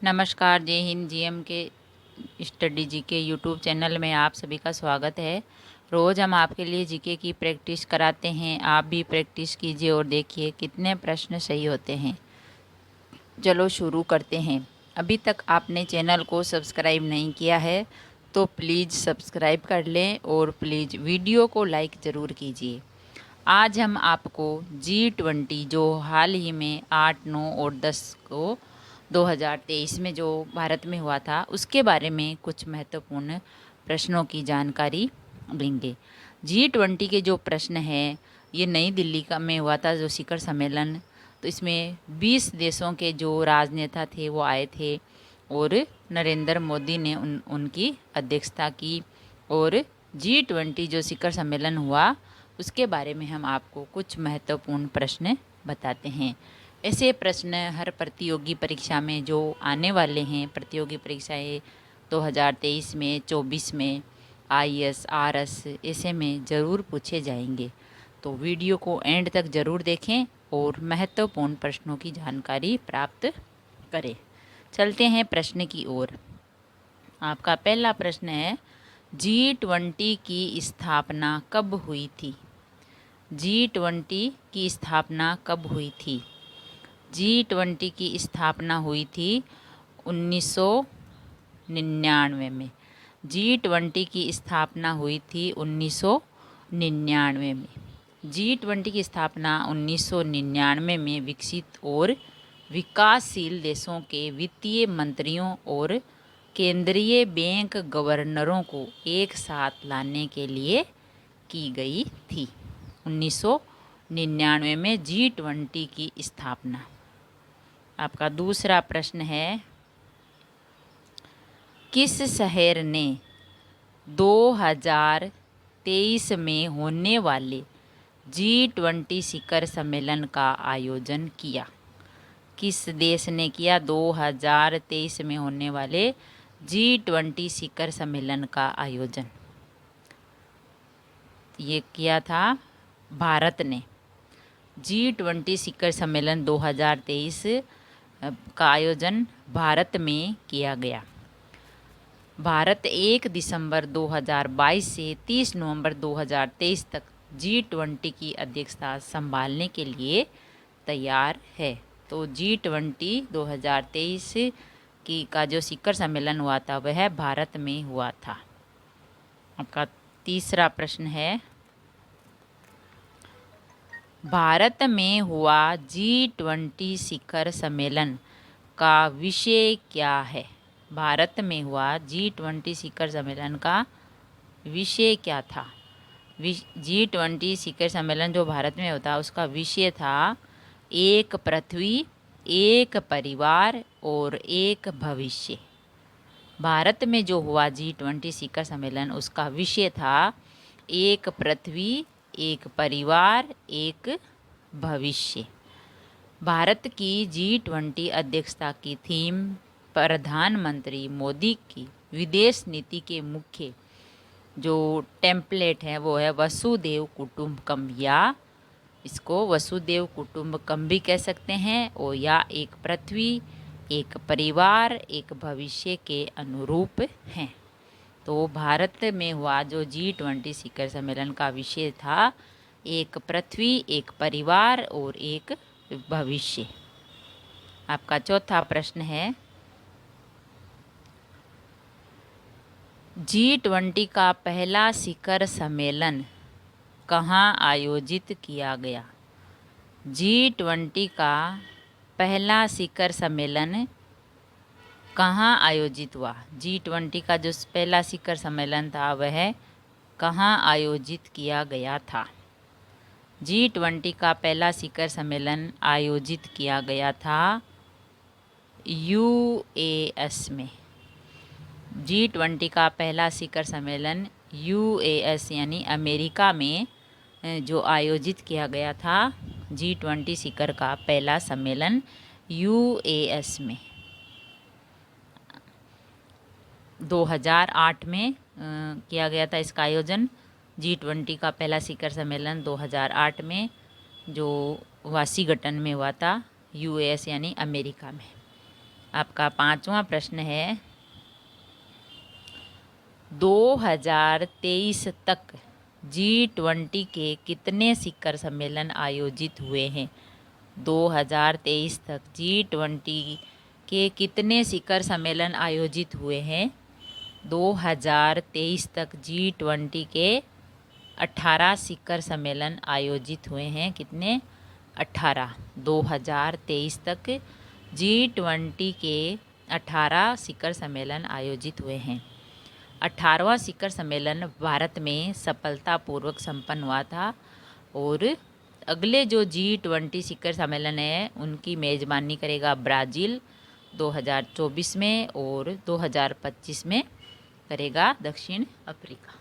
नमस्कार, जय हिंद। जीएम के स्टडी जीके यूट्यूब चैनल में आप सभी का स्वागत है। रोज़ हम आपके लिए जीके की प्रैक्टिस कराते हैं। आप भी प्रैक्टिस कीजिए और देखिए कितने प्रश्न सही होते हैं। चलो शुरू करते हैं। अभी तक आपने चैनल को सब्सक्राइब नहीं किया है तो प्लीज़ सब्सक्राइब कर लें और प्लीज़ वीडियो को लाइक ज़रूर कीजिए। आज हम आपको G20 जो हाल ही में 8, 9 और 10 को 2023 में जो भारत में हुआ था उसके बारे में कुछ महत्वपूर्ण प्रश्नों की जानकारी देंगे। G20 के जो प्रश्न हैं ये नई दिल्ली का में हुआ था जो शिखर सम्मेलन। तो इसमें 20 देशों के जो राजनेता थे वो आए थे और नरेंद्र मोदी ने उनकी अध्यक्षता की। और G20 जो शिखर सम्मेलन हुआ उसके बारे में हम आपको कुछ महत्वपूर्ण प्रश्न बताते हैं। ऐसे प्रश्न हर प्रतियोगी परीक्षा में जो आने वाले हैं, प्रतियोगी परीक्षाएं 2023 में, 24 में, आईएएस, आरएस ऐसे में ज़रूर पूछे जाएंगे। तो वीडियो को एंड तक ज़रूर देखें और महत्वपूर्ण प्रश्नों की जानकारी प्राप्त करें। चलते हैं प्रश्न की ओर। आपका पहला प्रश्न है, G20 की स्थापना कब हुई थी? G20 की स्थापना कब हुई थी? G20 की स्थापना हुई थी 1999 में। G20 की स्थापना हुई थी 1999 में। G20 की स्थापना 1999 में विकसित और विकासशील देशों के वित्तीय मंत्रियों और केंद्रीय बैंक गवर्नरों को एक साथ लाने के लिए की गई थी। 1999 में G20 की स्थापना। आपका दूसरा प्रश्न है, किस शहर ने 2023 में होने वाले G20 शिखर सम्मेलन का आयोजन किया? किस देश ने किया 2023 में होने वाले G20 शिखर सम्मेलन का आयोजन? ये किया था भारत ने। G20 शिखर सम्मेलन 2023 का आयोजन भारत में किया गया। भारत 1 दिसंबर 2022 से 30 नवंबर 2023 तक G20 की अध्यक्षता संभालने के लिए तैयार है। तो G20 2023 का जो शिखर सम्मेलन हुआ था वह भारत में हुआ था। आपका तीसरा प्रश्न है, भारत में हुआ G20 शिखर सम्मेलन का विषय क्या है? भारत में हुआ G20 शिखर सम्मेलन का विषय क्या था? G20 शिखर सम्मेलन जो भारत में होता उसका विषय था एक पृथ्वी, एक परिवार और एक भविष्य। भारत में जो हुआ G20 शिखर सम्मेलन उसका विषय था एक पृथ्वी, एक परिवार, एक भविष्य। भारत की G20 अध्यक्षता की थीम प्रधानमंत्री मोदी की विदेश नीति के मुख्य जो टेम्पलेट है वो है वसुधैव कुटुंबकम, या इसको वसुधैव कुटुंबकम भी कह सकते हैं, और या एक पृथ्वी, एक परिवार, एक भविष्य के अनुरूप हैं। तो भारत में हुआ जो G20 शिखर सम्मेलन का विषय था एक पृथ्वी, एक परिवार और एक भविष्य। आपका चौथा प्रश्न है, G20 का पहला शिखर सम्मेलन कहाँ आयोजित किया गया? G20 का पहला शिखर सम्मेलन कहाँ आयोजित हुआ? G20 का जो पहला शिखर सम्मेलन था वह कहाँ आयोजित किया गया था? G20 का पहला शिखर सम्मेलन आयोजित किया गया था यूएस में। G20 का पहला शिखर सम्मेलन यूएस यानी अमेरिका में जो आयोजित किया गया था। G20 शिखर का पहला सम्मेलन यूएस में 2008 में किया गया था इसका आयोजन। G20 का पहला शिखर सम्मेलन 2008 में जो वाशिंगटन में हुआ था, यूएस यानी अमेरिका में। आपका 5वां प्रश्न है, 2023 तक G20 के कितने शिखर सम्मेलन आयोजित हुए हैं? 2023 तक G20 के कितने शिखर सम्मेलन आयोजित हुए हैं? 2023 तक G20 के 18 शिखर सम्मेलन आयोजित हुए हैं। कितने? 18। 2023 तक G20 के 18 शिखर सम्मेलन आयोजित हुए हैं। 18वां शिखर सम्मेलन भारत में सफलतापूर्वक संपन्न हुआ था और अगले जो G20 शिखर सम्मेलन है उनकी मेज़बानी करेगा ब्राज़ील 2024 में और 2025 में करेगा दक्षिण अफ्रीका।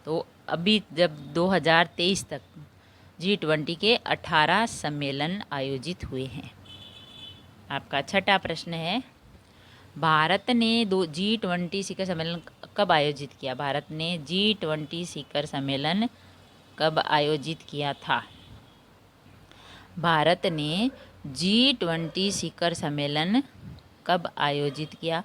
तो अभी जब 2023 तक G20 के 18 सम्मेलन आयोजित हुए हैं। आपका 6वां प्रश्न है, भारत ने G20 शिखर सम्मेलन कब आयोजित किया? भारत ने G20 शिखर सम्मेलन कब आयोजित किया था? भारत ने G20 शिखर सम्मेलन कब आयोजित किया?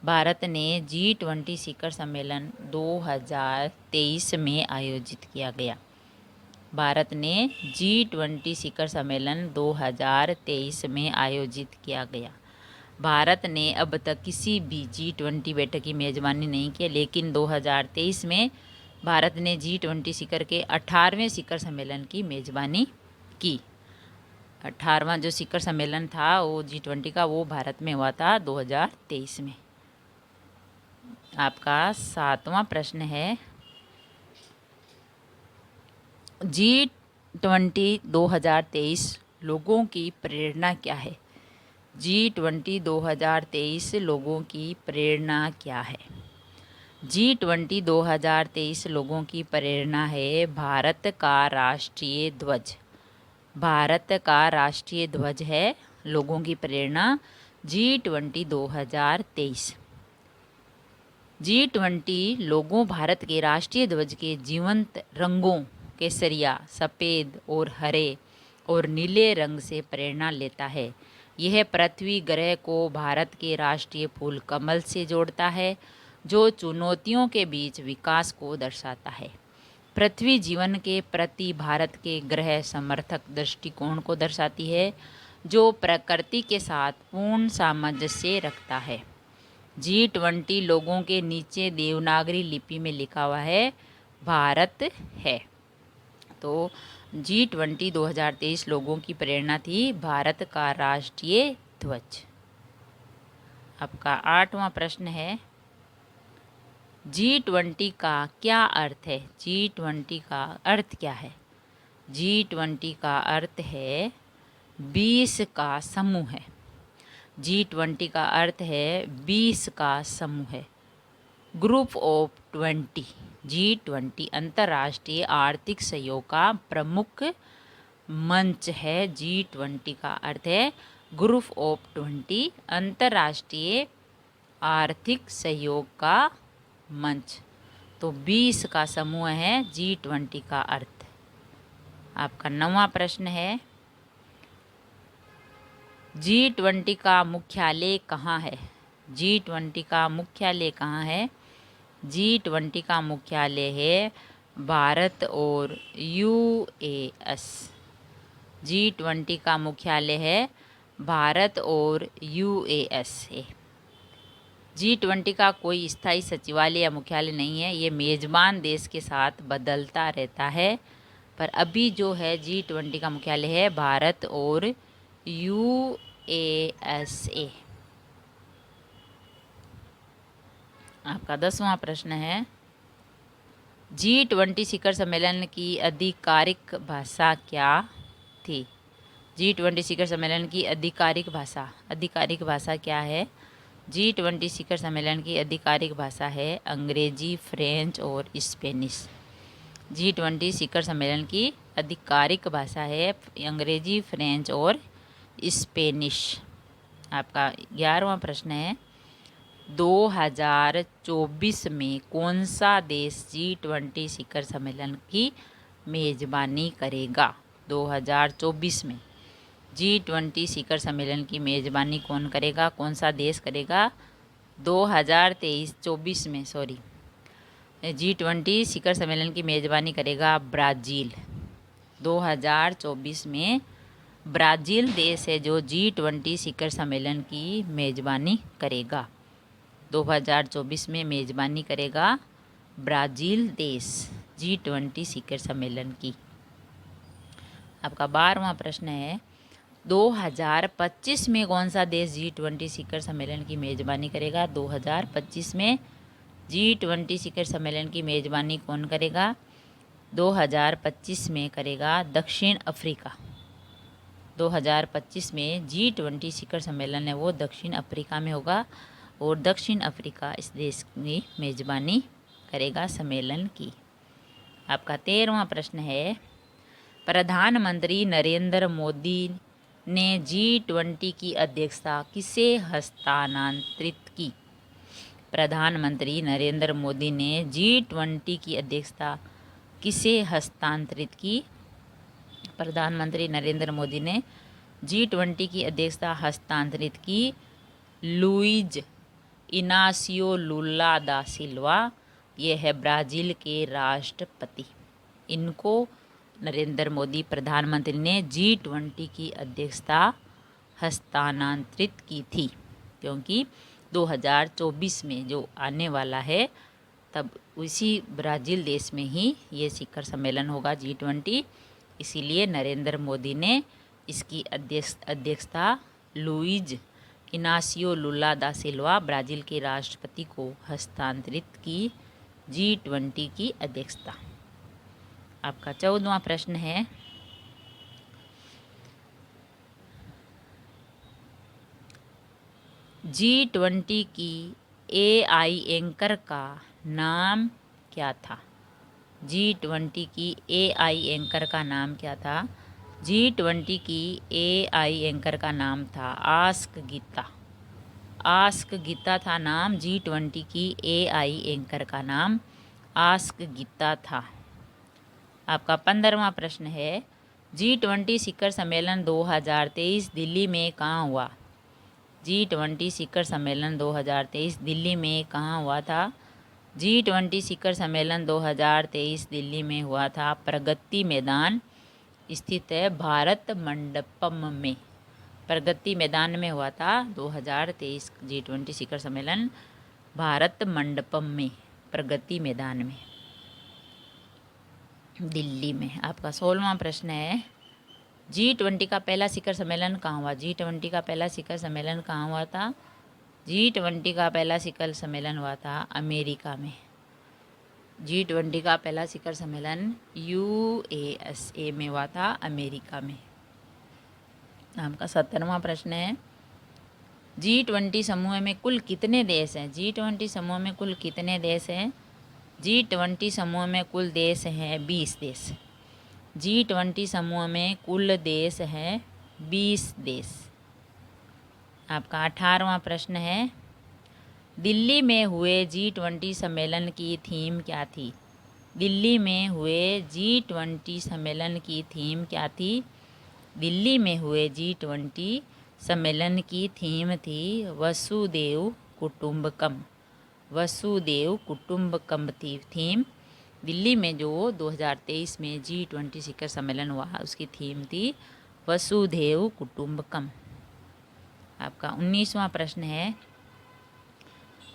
भारत ने G20 शिखर सम्मेलन 2023 में आयोजित किया गया। भारत ने G20 शिखर सम्मेलन 2023 में आयोजित किया गया। भारत ने अब तक किसी भी G20 बैठक की मेज़बानी नहीं की, लेकिन 2023 में भारत ने G20 शिखर के 18वें शिखर सम्मेलन की मेज़बानी की। 18वां जो शिखर सम्मेलन था वो G20 का, वो भारत में हुआ था 2023 में। आपका 7वां प्रश्न है, G20 2023 लोगों की प्रेरणा क्या है? G20 2023 लोगों की प्रेरणा क्या है? G20 2023 लोगों की प्रेरणा है भारत का राष्ट्रीय ध्वज। भारत का राष्ट्रीय ध्वज है लोगों की प्रेरणा G20 2023। G20 लोगों भारत के राष्ट्रीय ध्वज के जीवंत रंगों केसरिया, सफ़ेद और हरे और नीले रंग से प्रेरणा लेता है। यह पृथ्वी ग्रह को भारत के राष्ट्रीय फूल कमल से जोड़ता है, जो चुनौतियों के बीच विकास को दर्शाता है। पृथ्वी जीवन के प्रति भारत के ग्रह समर्थक दृष्टिकोण को दर्शाती है, जो प्रकृति के साथ पूर्ण सामंजस्य रखता है। G20 लोगों के नीचे देवनागरी लिपि में लिखा हुआ है भारत है। तो G20 2023 लोगों की प्रेरणा थी भारत का राष्ट्रीय ध्वज। आपका 8वां प्रश्न है, G20 का क्या अर्थ है? G20 का अर्थ क्या है? G20 का अर्थ है 20 का समूह है। G20 का अर्थ है 20 का समूह है। Group of 20। G20 अंतर्राष्ट्रीय आर्थिक सहयोग का प्रमुख मंच है। G20 का अर्थ है ग्रुप ऑफ 20 अंतर्राष्ट्रीय आर्थिक सहयोग का मंच। तो 20 का समूह है G20 का अर्थ। आपका 9वां प्रश्न है, G20 का मुख्यालय कहाँ है? G20 का मुख्यालय कहाँ है? G20 का मुख्यालय है भारत और यूएस। G20 का मुख्यालय है भारत और यूएसए। G20 का कोई स्थायी सचिवालय या मुख्यालय नहीं है। ये मेज़बान देश के साथ बदलता रहता है, पर अभी जो है G20 का मुख्यालय है भारत और यूएसए। आपका 10वां प्रश्न है, G20 शिखर सम्मेलन की आधिकारिक भाषा क्या थी? G20 शिखर सम्मेलन की आधिकारिक भाषा क्या है? G20 शिखर सम्मेलन की आधिकारिक भाषा है अंग्रेजी, फ्रेंच और स्पेनिश। G20 शिखर सम्मेलन की आधिकारिक भाषा है अंग्रेजी, फ्रेंच और स्पेनिश। आपका 11वां प्रश्न है, 2024 में कौन सा देश G20 शिखर सम्मेलन की मेज़बानी करेगा? 2024 में G20 शिखर सम्मेलन की मेज़बानी कौन करेगा, कौन सा देश करेगा? 2024 में G20 शिखर सम्मेलन की मेज़बानी करेगा ब्राज़ील। 2024 में ब्राज़ील देश है जो G20 शिखर सम्मेलन की मेज़बानी करेगा। 2024 में मेज़बानी करेगा ब्राज़ील देश G20 शिखर सम्मेलन की। आपका 12वां प्रश्न है, 2025 में कौन सा देश G20 शिखर सम्मेलन की मेज़बानी करेगा? 2025 में G20 शिखर सम्मेलन की मेज़बानी कौन करेगा? 2025 में करेगा दक्षिण अफ्रीका। 2025 में G20 शिखर सम्मेलन है वो दक्षिण अफ्रीका में होगा और दक्षिण अफ्रीका इस देश की मेज़बानी करेगा सम्मेलन की। आपका 13वां प्रश्न है, प्रधानमंत्री नरेंद्र मोदी ने G20 की अध्यक्षता किसे हस्तांतरित की? प्रधानमंत्री नरेंद्र मोदी ने G20 की अध्यक्षता किसे हस्तांतरित की? प्रधानमंत्री नरेंद्र मोदी ने G20 की अध्यक्षता हस्तांतरित की लुइज इनासियो लुला दा सिल्वा, ये है ब्राज़ील के राष्ट्रपति। इनको नरेंद्र मोदी प्रधानमंत्री ने G20 की अध्यक्षता हस्तांतरित की थी, क्योंकि 2024 में जो आने वाला है तब उसी ब्राज़ील देश में ही ये शिखर सम्मेलन होगा G20। इसीलिए नरेंद्र मोदी ने इसकी अध्यक्षता लुइज इनासियो लुला दा सिल्वा ब्राज़ील के राष्ट्रपति को हस्तांतरित की G20 की अध्यक्षता। आपका 14वां प्रश्न है, G20 की AI एंकर का नाम क्या था? G20 की AI एंकर का नाम क्या था? G20 की AI एंकर का नाम था आस्क गीता। आस्क गीता था नाम। G20 की AI एंकर का नाम आस्क गीता था। आपका 15वां प्रश्न है, G20 शिखर सम्मेलन 2023 दिल्ली में कहाँ हुआ? G20 शिखर सम्मेलन 2023 दिल्ली में कहाँ हुआ था? G20 शिखर सम्मेलन 2023 दिल्ली में हुआ था। प्रगति मैदान स्थित है भारत मंडपम में। प्रगति मैदान में हुआ था 2023 G20 शिखर सम्मेलन भारत मंडपम में, प्रगति मैदान में, दिल्ली में। आपका 16वां प्रश्न है, G20 का पहला शिखर सम्मेलन कहाँ हुआ? G20 का पहला शिखर सम्मेलन कहाँ हुआ था? G20 का पहला शिखर सम्मेलन हुआ था अमेरिका में। G20 का पहला शिखर सम्मेलन USA में हुआ था, अमेरिका में। आपका 17वां प्रश्न है, G20 समूह में कुल कितने देश हैं? G20 समूह में कुल कितने देश हैं? G20 समूह में कुल देश हैं 20 देश। G20 समूह में कुल देश हैं 20 देश। आपका 18वां प्रश्न है, दिल्ली में हुए G20 सम्मेलन की थीम क्या थी? दिल्ली में हुए G20 सम्मेलन की थीम क्या थी? दिल्ली में हुए G20 सम्मेलन की थीम थी वसुदेव कुटुंबकम। वसुदेव कुटुंबकम थी थीम। दिल्ली में जो 2023 में G20 शिखर सम्मेलन हुआ उसकी थीम थी वसुधैव कुटुंबकम। आपका 19वां प्रश्न है,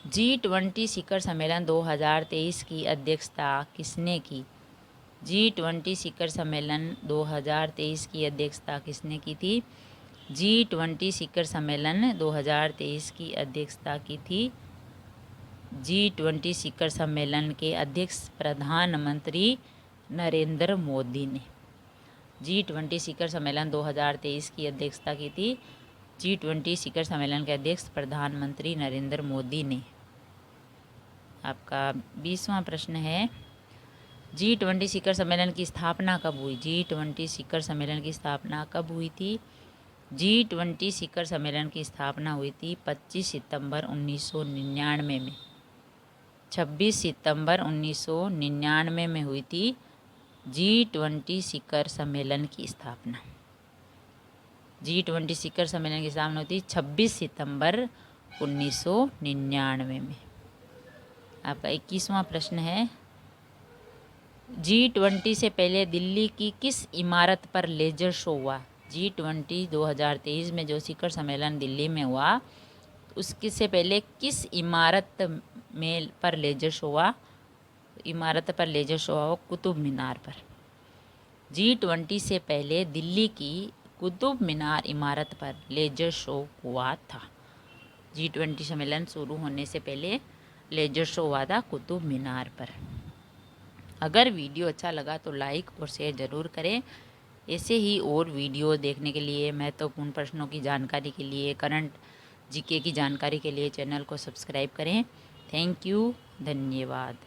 G20 शिखर सम्मेलन 2023 की अध्यक्षता किसने की? G20 शिखर सम्मेलन 2023 की अध्यक्षता किसने की थी? G20 शिखर सम्मेलन 2023 की अध्यक्षता की थी G20 शिखर सम्मेलन के अध्यक्ष प्रधानमंत्री नरेंद्र मोदी ने। G20 शिखर सम्मेलन 2023 की अध्यक्षता की थी G20 शिखर सम्मेलन के अध्यक्ष प्रधानमंत्री नरेंद्र मोदी ने। आपका 20वां प्रश्न है, G20 शिखर सम्मेलन की स्थापना कब हुई? G20 शिखर सम्मेलन की स्थापना कब हुई थी? G20 शिखर सम्मेलन की स्थापना हुई थी 25 सितंबर 1999 में। 26 सितंबर 1999 में हुई थी G20 शिखर सम्मेलन की स्थापना। G20 शिखर सम्मेलन की स्थापना हुई थी 26 सितंबर 1999 में। आपका 21वां प्रश्न है, G20 से पहले दिल्ली की किस इमारत पर लेजर शो हुआ? G20 2023 में जो शिखर सम्मेलन दिल्ली में हुआ, उसके से पहले किस इमारत में पर लेजर शो हुआ? इमारत पर लेजर शो हुआ कुतुब मीनार पर। G20 से पहले दिल्ली की कुतुब मीनार इमारत पर लेजर शो हुआ था। G20 सम्मेलन शुरू होने से पहले लेजर शो हुआ था कुतुब मीनार पर। अगर वीडियो अच्छा लगा तो लाइक और शेयर ज़रूर करें। ऐसे ही और वीडियो देखने के लिए, महत्वपूर्ण प्रश्नों की जानकारी के लिए, करंट जीके की जानकारी के लिए चैनल को सब्सक्राइब करें। थैंक यू, धन्यवाद।